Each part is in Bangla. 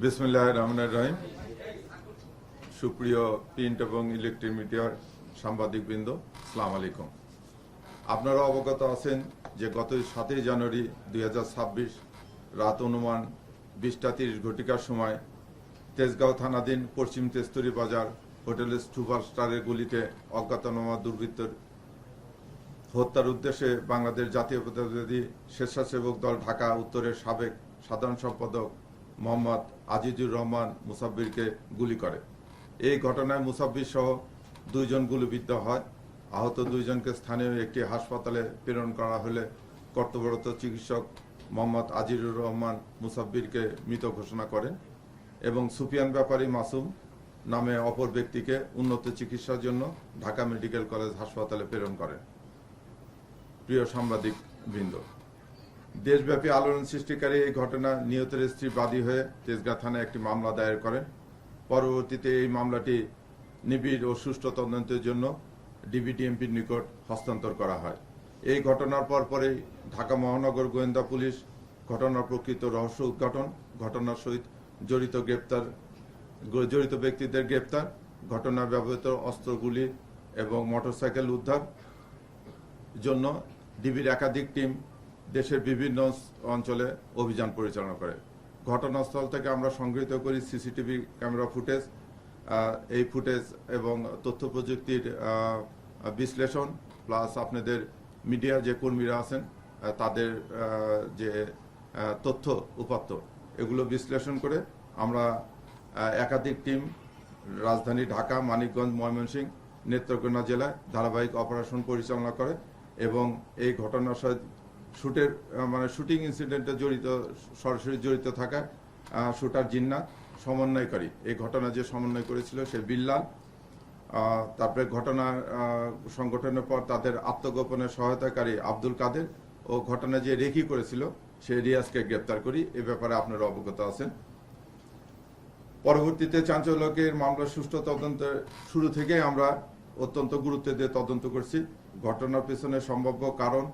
বিসমিল্লাহির রহমানির রহিম। সুপ্রিয় প্রিন্ট এবং ইলেকট্রিক মিডিয়ার সাংবাদিকবৃন্দ, আসসালামু আলাইকুম। আপনারা অবগত আছেন যে গত 7 জানুয়ারি 2026 রাত অনুমান 20:30 ঘটিকার সময় তেজগাঁও থানাধীন পশ্চিম তেস্তুরি বাজার হোটেলের সুপারস্টারের গুলিতে অজ্ঞাতনামা দুর্বৃত্তর হত্যার উদ্দেশ্যে বাংলাদেশ জাতীয়তাবাদী স্বেচ্ছাসেবক দল ঢাকা উত্তরের সাবেক সাধারণ সম্পাদক মোহাম্মদ আজিজুর রহমান মুসাব্বিরকে গুলি করে। এই ঘটনায় মুসাব্বির সহ 2 জন গুলিবিদ্ধ হয়। আহত 2 জনকে স্থানীয় একটি হাসপাতালে প্রেরণ করা হলে কর্তব্যরত চিকিৎসক মোহাম্মদ আজিজুর রহমান মুসাব্বিরকে মৃত ঘোষণা করেন এবং সুফিয়ান ব্যাপারী মাসুম নামে অপর ব্যক্তিকে উন্নত চিকিৎসার জন্য ঢাকা মেডিকেল কলেজ হাসপাতালে প্রেরণ করেন। প্রিয় সাংবাদিক বৃন্দ, দেশব্যাপী আলোড়ন সৃষ্টিকারী এই ঘটনা নিহতের স্ত্রী বাদী হয়ে তেজগাঁ থানায় একটি মামলা দায়ের করেন। পরবর্তীতে এই মামলাটি নিবিড় ও সুষ্ঠু তদন্তের জন্য ডিবিটিএমপির নিকট হস্তান্তর করা হয়। এই ঘটনার পরপরই ঢাকা মহানগর গোয়েন্দা পুলিশ ঘটনার প্রকৃত রহস্য উদ্ঘাটন, ঘটনার সহিত জড়িত ব্যক্তিদের গ্রেপ্তার, ঘটনায় ব্যবহৃত অস্ত্রগুলি এবং মোটরসাইকেল উদ্ধার জন্য ডিবির একাধিক টিম দেশের বিভিন্ন অঞ্চলে অভিযান পরিচালনা করে। ঘটনাস্থল থেকে আমরা সংগৃহীত করি সিসিটিভি ক্যামেরা ফুটেজ, এই ফুটেজ এবং তথ্য প্রযুক্তির বিশ্লেষণ প্লাস আপনাদের মিডিয়া যে কর্মীরা আছেন তাদের যে তথ্য উপাত্ত এগুলো বিশ্লেষণ করে আমরা একাধিক টিম রাজধানী ঢাকা, মানিকগঞ্জ, ময়মনসিংহ, নেত্রকোনা জেলায় ধারাবাহিক অপারেশন পরিচালনা করে এবং এই ঘটনার সাথে শুটিং ইনসিডেন্টে সরাসরি জড়িত থাকা শুটার জিন্নাত, সমন্বয়কারী এই ঘটনা যে সমন্বয় করেছিল সে বিল্লাল, তারপরে ঘটনা সংগঠনের পর তাদের আত্মগোপনে সহায়তাকারী আব্দুল কাদের ও ঘটনা যে রেকি করেছিল সে রিয়াজকে গ্রেপ্তার করি। এ ব্যাপারে আপনারা অবগত আছেন। পরবর্তীতে চাঞ্চল্যকের মামলার সুষ্ঠু তদন্তের শুরু থেকে আমরা অত্যন্ত গুরুত্ব দিয়ে তদন্ত করছি। ঘটনার পেছনে সম্ভাব্য কারণ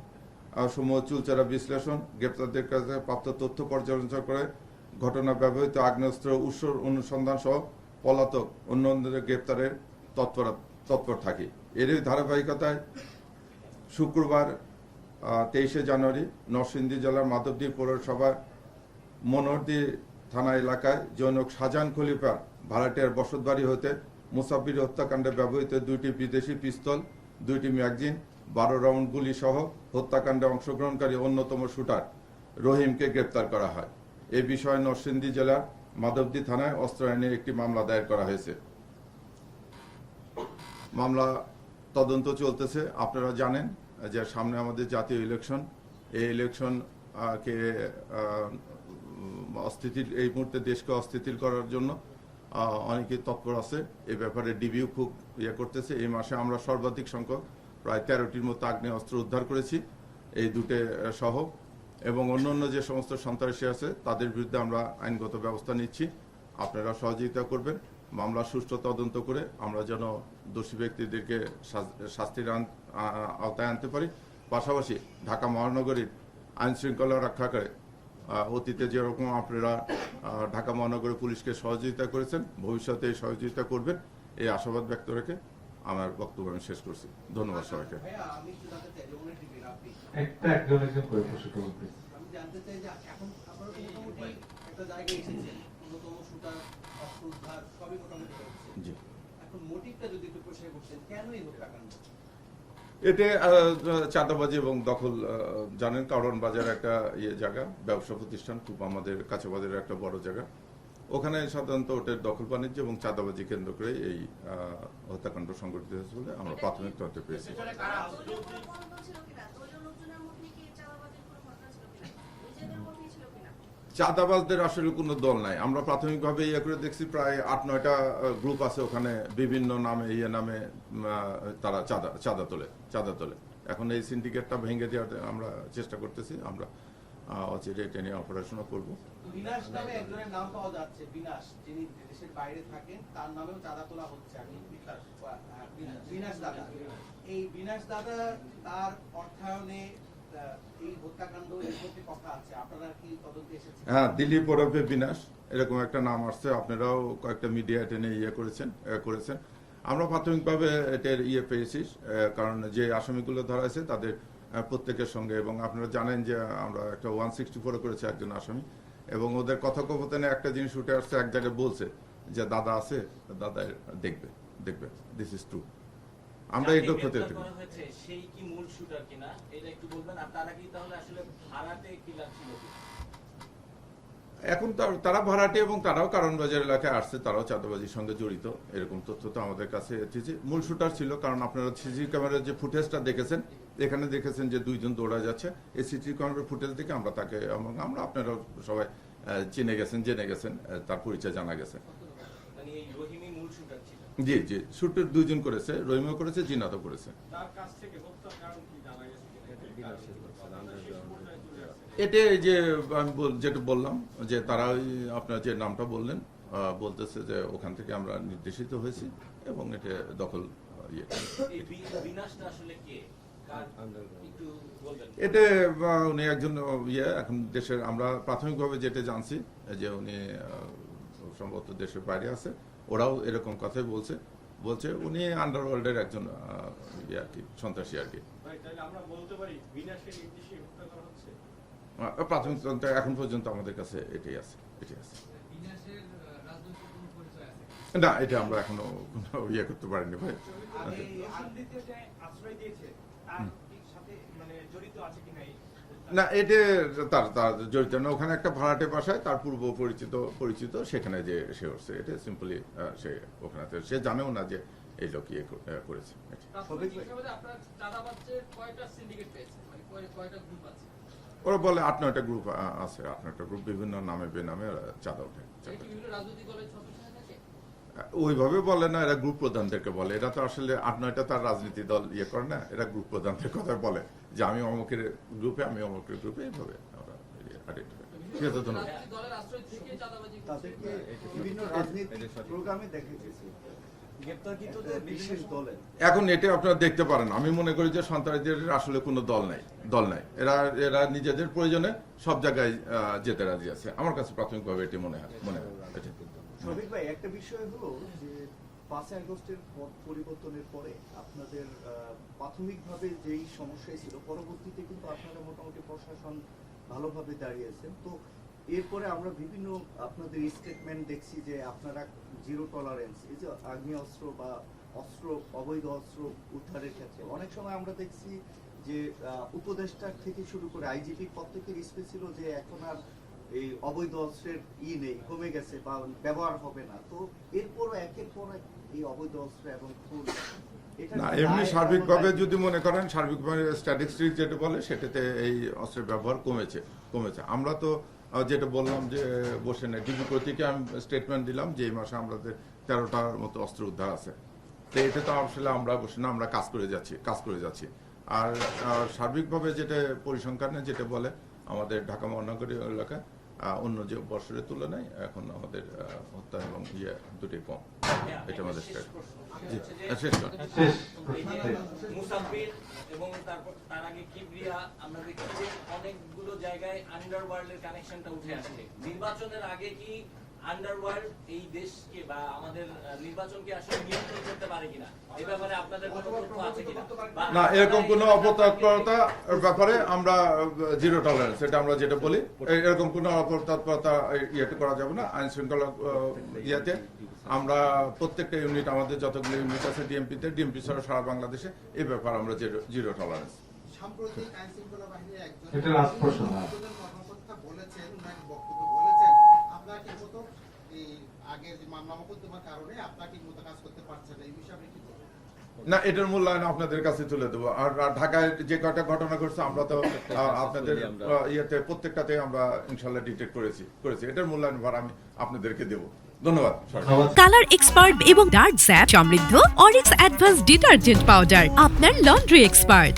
সমূহ চুলচেরা বিশ্লেষণ, গ্রেপ্তারদের কাছে প্রাপ্ত তথ্য পর্যালোচনা করে ঘটনা ব্যবহৃত আগ্নেয়াস্ত্র উৎস অনুসন্ধান সহ পলাতক অন্যদের গ্রেপ্তারের তৎপর থাকি। এরই ধারাবাহিকতায় শুক্রবার 23 জানুয়ারি নরসিংদী জেলার মাধবদী পৌরসভার মনোহরদী থানা এলাকায় জনক শাহজাহান খলিফা ভাড়াটিয়ার বসতবাড়ি হতে মুসাব্বির হত্যাকাণ্ডে ব্যবহৃত 2টি বিদেশি পিস্তল, 2টি ম্যাগাজিন, 12 রাউন্ড গুলি সহ হত্যাকাণ্ডে অংশগ্রহণকারী অন্যতম শুটার রহিমকে গ্রেপ্তার করা হয়। এ বিষয়ে নরসিংদী জেলার মাধবদী থানায় অস্ত্র আইনে একটি মামলা দায়ের করা হয়েছে। মামলা তদন্ত চলতেছে। আপনারা জানেন যে সামনে আমাদের জাতীয় ইলেকশন, এই ইলেকশন কে এই মুহূর্তে দেশকে অস্থিতিশীল করার জন্য অনেকে তৎপর আছে। এ ব্যাপারে ডিবিও খুব করতেছে। এই মাসে আমরা সর্বাধিক সংখ্যক প্রায় 13টির মতো আগ্নেয়াস্ত্র উদ্ধার করেছি, এই দুটো সহ, এবং অন্যান্য যে সমস্ত সন্ত্রাসী আছে তাদের বিরুদ্ধে আমরা আইনগত ব্যবস্থা নিচ্ছি। আপনারা সহযোগিতা করবেন মামলা সুষ্ঠু তদন্ত করে আমরা যেন দোষী ব্যক্তিদেরকে শাস্তির আওতায় আনতে পারি। পাশাপাশি ঢাকা মহানগরীর আইন শৃঙ্খলা রক্ষা করে অতীতে যেরকম আপনারা ঢাকা মহানগরী পুলিশকে সহযোগিতা করেছেন, ভবিষ্যতে এই সহযোগিতা করবেন, এই আশাবাদ ব্যক্ত রেখে আমার বক্তব্য আমি শেষ করছি। ধন্যবাদ সবাইকে। এতে চাঁদাবাজি এবং দখল, জানেন কারণ বাজার একটা জায়গা, ব্যবসা প্রতিষ্ঠান, খুব আমাদের কাছে বাজারের একটা বড় জায়গা, ওখানে সাধারণত ওটের দখল বাণিজ্য এবং চাঁদাবাজি কেন্দ্র করে এই হত্যাকাণ্ড সংঘটিত হয়েছে বলে আমরা প্রাথমিক তথ্য পেয়েছি। চাঁদাবাজদের আসলে কোনো দল নাই, আমরা প্রাথমিকভাবে করে দেখছি প্রায় 8-9টা গ্রুপ আছে ওখানে, বিভিন্ন নামে নামে তারা চাঁদা তোলে। এখন এই সিন্ডিকেটটা ভেঙে দেওয়ার আমরা চেষ্টা করতেছি। আমরা অচিরে এটা নিয়ে অপারেশনও করবো। বিনাশ নামে একজনের নাম পাওয়া যাচ্ছে, বিনাশ, যিনি দেশের বাইরে থাকেন, তার নামেও চাঁদা তোলা হচ্ছে। বিনাশ দাদা, এই বিনাশ দাদা তার অর্থায়নে এই হত্যাকাণ্ড এর মধ্যে কথা আছে, আপনারা কি তদন্তে এসেছেন? হ্যাঁ, দিলীপ ওরফে বিনাশ এরকম একটা নাম আসছে, আপনারাও কয়েকটা মিডিয়া টেনে করেছেন। আমরা প্রাথমিকভাবে এটার পেয়েছি, কারণ যে আসামিগুলো ধরা হয়েছে তাদের প্রত্যেকের সঙ্গে, এবং আপনারা জানেন যে আমরা একটা 164 করেছি একজন আসামি, এবং ওদের কথোপকথনে একটা জিনিস উঠে আসছে, এক জায়গায় বলছে যে দাদা আছে, দাদা দেখবে, দিস ইজ ট্রু। আমরা এগুলো ক্ষতি সেই কি মূল শুটার কিনা এটা একটু বলবেন। আর তারা কি তাহলে আসলে ভাড়াটে কিলার ছিল কি? এখন তারা ভাড়াটে, এবং তারাও কারণবাজার এলাকায় আসছে, তারাও চাঁদাবাজির সঙ্গে জড়িত, এরকম তথ্য তো আমাদের কাছে এসেছে। মূল শুটার ছিল, কারণ আপনারা সিসি ক্যামেরার যে ফুটেজটা দেখেছেন, এখানে দেখেছেন যে দুইজন দৌড়া যাচ্ছে। এই সিসি ক্যামেরার ফুটেজ দেখে আমরা তাকে, আমরা আপনারা সবাই জেনে গেছেন, তার পরিচয় জানা গেছে। মানে এই রহিমি মূল শুটার ছিল? জি, শুটার দুইজন করেছে, রহিমও করেছে, জিনাতও করেছে। তার কাছ থেকে হত্যার কারণ কি জানা গেছে? এটা এই যে আমি যেটা বললাম, যে তারা আপনার যে নামটা বললেন, বলতেছে যে ওখান থেকে আমরা নির্দেশিত হয়েছি, এবং এটা দখল বিনাশটা আসলে কে? একটু বলবেন। এটা উনি একজন এখন দেশের, আমরা প্রাথমিকভাবে যেটা জানছি যে উনি সম্ভবত দেশের বাইরে আছে, ওরাও এরকম কথাই বলছে উনি আন্ডারওয়ার্ল্ডের একজন আর কি, সন্ত্রাসী আর কি। আমরা বলতে পারি বিনাশের নির্দেশে হত্যা করা হচ্ছে? প্রাথমিক তদন্তে এখন পর্যন্ত আমাদের কাছে এটাই আছে। না, এটা আমরা এখনো কোনো করতে পারিনি ভাই। না, এটা তার জড়িত না। ওখানে একটা ভাড়াটে বাসায় তার পূর্ব পরিচিত সেখানে যে সে উঠছে, এটা সিম্পলি সে ওখানে, সে জানেও না যে এই লোক করেছে। ওরা বলে 8-9টা গ্রুপ আছে, 8-9টা গ্রুপ বিভিন্ন নামে বেনামে চাঁদা ওঠে। ওইভাবে বলে না, এরা গ্রুপ প্রধানদেরকে বলে। এরা তো আসলে 8-9টা তার রাজনীতি দল করে না, এরা গ্রুপ প্রধানদের কথা বলে যে আমি অমুকের গ্রুপে, এইভাবে আমরা ঠিক আছে। ধন্যবাদ। এখন এটা আপনারা দেখতে পারেন, আমি মনে করি যে সন্ত্রাসীদের আসলে কোনো দল নাই। এরা নিজেদের প্রয়োজনে সব জায়গায় যেতে রাজি আছে। আমার কাছে প্রাথমিকভাবে এটি মনে হয়। শফিক ভাই, একটা বিষয় হলো যে 5 আগস্টের পরিবর্তনের পরে আপনাদের প্রাথমিকভাবে যেই সমস্যাই ছিল, পরবর্তীতে কিন্তু আপনারা মোটামুটি প্রশাসন ভালোভাবে দাঁড়িয়েছেন। তো এরপরে আমরা বিভিন্ন আপনাদের স্টেটমেন্ট দেখছি যে আপনারা জিরো টলারেন্স, এই যে আগ্নেয়াস্ত্র বা অবৈধ অস্ত্র উদ্ধারের ক্ষেত্রে অনেক সময় আমরা দেখছি যে উপদেষ্টার থেকে শুরু করে আইজিপির প্রত্যেকের স্পেস ছিল যে এখন আর এই অবৈধ অস্ত্রের নেই, কমে গেছে বা ব্যবহার হবে না। তো এরপর একের পর এই অবৈধ অস্ত্র এবং না, এমনি সার্বিকভাবে যদি মনে করেন, সার্বিকভাবে স্ট্যাটিস্টিক্স যেটা বলে সেটাতে এই অস্ত্রের ব্যবহার কমেছে। আমরা তো যেটা বললাম যে বসে নেই, ডিবি কর্তৃকে আমি স্টেটমেন্ট দিলাম যে এই মাসে আমাদের 13টার মতো অস্ত্র উদ্ধার আছে। তো এটা তো আসলে আমরা বসে না, আমরা কাজ করে যাচ্ছি। আর সার্বিকভাবে যেটা পরিসংখ্যানে যেটা বলে, আমাদের ঢাকা মহানগরী এলাকায় অন্য যে বছরের তুলনায় এখন আমাদের হত্যা এবং দুটোই কম। এটা আমাদের শেষ করেন। মুসাফির এবং তারপর তার আগে কিবরিয়া, আমরা দেখছি যে অনেকগুলো জায়গায় আন্ডারওয়ার্ল্ডের কানেকশনটা উঠে আসছে। নির্বাচনের আগে কি আন্ডারওয়ার্ল্ড এই দেশকে বা আমাদের নির্বাচনকে আসলে নিয়ন্ত্রণ করতে পারে কিনা, এই ব্যাপারে আপনাদের কোনো তথ্য আছে কিনা? না, এরকম কোনো অপতৎপরতার ব্যাপারে আমরা জিরো টলারেন্স, এটা আমরা যেটা বলি, এরকম কোনো অপতৎপরতা করা যাবে না। আইন শৃঙ্খলা আমরা প্রত্যেকটা ইউনিট, আমাদের যতগুলো ইউনিট আছে ডিএমপি ছাড়া সারা বাংলাদেশে, এই ব্যাপারে আমরা জিরো টলারেন্স। সাম্প্রতিক আইন শৃঙ্খলা বাহিনীর একজন কর্মকর্তা বলেছেন, বক্তব্য বলেছেন, আপনারা ঠিক মতো এই আগের যে মামলা মোকদ্দমার কারণে আপনারা ঠিক মতো কাজ করতে পারছেন না, এই বিষয়ে আপনি কি বলবেন? না, এটার মূল্যায়ন আপনাদের কাছে তুলে দেবো। আর ঢাকায় যে কয়টা ঘটনা ঘটছে, আমরা তো আপনাদের প্রত্যেকটাতে আমরা ইনশাল্লাহ ডিটেক্ট করেছি। এটার মূল্যায়ন ভার আমি আপনাদেরকে দেবো। ধন্যবাদ। কালার এক্সপার্ট এবং ডার্ক স্যাপ সমৃদ্ধ অরিক্স অ্যাডভান্স ডিটারজেন্ট পাউডার, আপনার লন্ড্রি এক্সপার্ট।